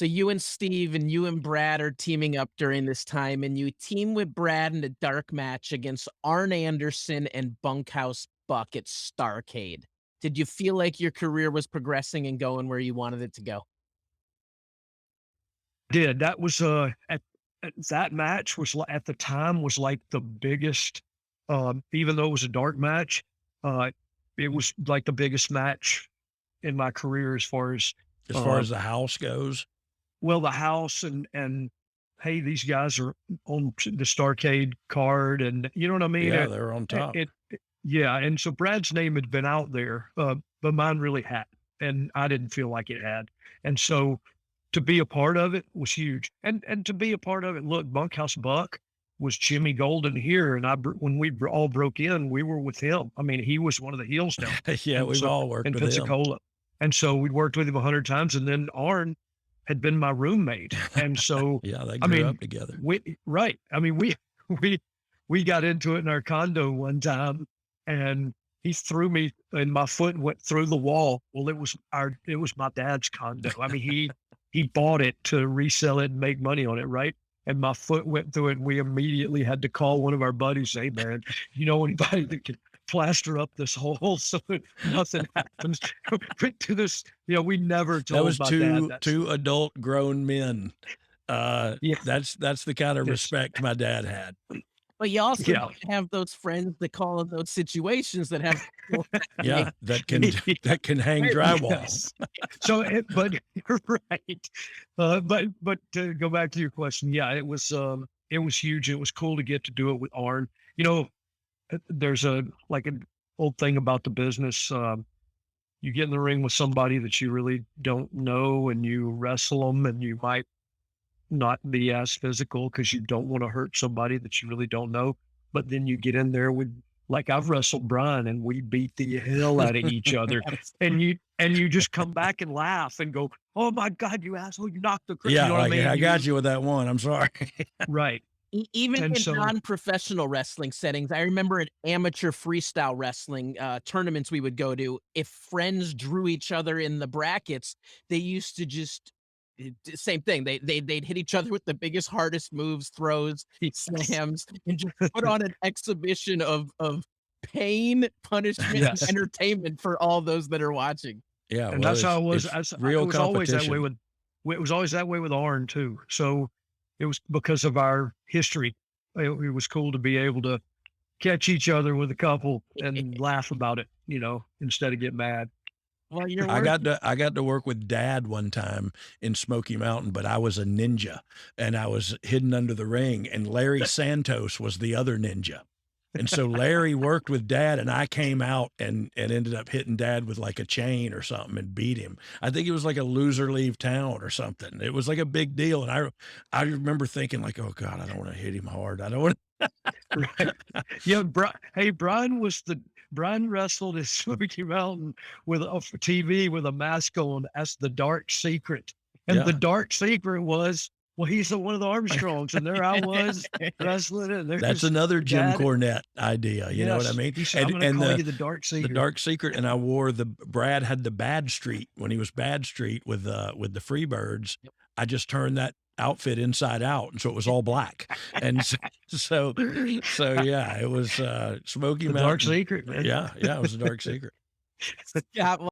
So you and Steve and you and Brad are teaming up during this time, and you team with Brad in a dark match against Arn Anderson and Bunkhouse Buck at Starcade. Did you feel like your career was progressing and going where you wanted it to go? Did that was at that match was at the time was like the biggest, even though it was a dark match, uh, it was like the biggest match in my career As far uh, as the house goes? well, the house and hey, these guys are on the Starcade card, and you know what I mean. Yeah, they're on top. Yeah, and so Brad's name had been out there, but mine really had, and I didn't feel like it had, and so to be a part of it was huge, and to be a part of it. Look, Bunkhouse Buck was Jimmy Golden here, and when we all broke in, we were with him. I mean, he was one of the heels down there, Yeah, and we've so all worked in with him. Pensacola, and so we'd worked with him 100 times, and then Arn had been my roommate, and so Yeah, they I grew mean, up together. we right. I mean, we we we got into it in our condo one time, and he threw me, and my foot went through the wall. Well, it was my dad's condo. I mean, he bought it to resell it and make money on it, right? And my foot went through it, and we immediately had to call one of our buddies. Hey, man, you know anybody that can plaster up this hole so that nothing happens to this? You know, we never That told was my dad two that. two adult grown men. Yeah, That's the kind of this, respect my dad had. But you also yeah. don't have those friends that call in those situations that have people that make Yeah, that can hang drywall. Yes. So, but you're right. But to go back to your question, yeah, it was huge. It was cool to get to do it with Arn. You know, there's a like an old thing about the business. You get in the ring with somebody that you really don't know, and you wrestle them, and you might not be as physical because you don't want to hurt somebody that you really don't know. But then you get in there with, like, I've wrestled Brian and we beat the hell out of each other. And you just come back and laugh and go, "Oh my God, you asshole, you knocked you Yeah, know what I like, mean? I got you with that one, I'm sorry. Right. Even And in so non-professional wrestling settings, I remember in amateur freestyle wrestling, tournaments we would go to, if friends drew each other in the brackets, they used to just same thing. They'd hit each other with the biggest, hardest moves, throws, yes. slams, and just put on an exhibition of pain, punishment, and Yes. entertainment for all those that are watching. Yeah, And well, that's how it was. it's It real was always that way competition. with, it was always that way with Arn too. So it was because of our history. It was cool to be able to catch each other with a couple and laugh about it, instead of get mad. Well, you're I got to work with dad one time in Smoky Mountain, but I was a ninja and I was hidden under the ring, and Larry Santos was the other ninja. And so Larry worked with dad, and I came out and ended up hitting dad with like a chain or something and beat him. I think it was like a loser leave town or something. It was like a big deal. And I remember thinking like, oh God, I don't want to hit him hard. I don't want Right. Yeah, hey, Brian wrestled at Smoky Mountain with off TV with a mask on as the Dark Secret, and the yeah. Dark Secret was, well, he's one of the Armstrongs, and there I was wrestling, and That's there's another Jim Dad. Cornette idea, you know what I Yes, mean? he said, "I'm going to And call you the Dark the Secret." dark secret, and I wore Brad had the Bad Street when he was Bad Street with the Freebirds. I just turned that outfit inside out, and so it was all black. And so yeah, it was Smoky The Dark Mountain. Secret, man. Yeah, yeah, it was a dark secret. Yeah,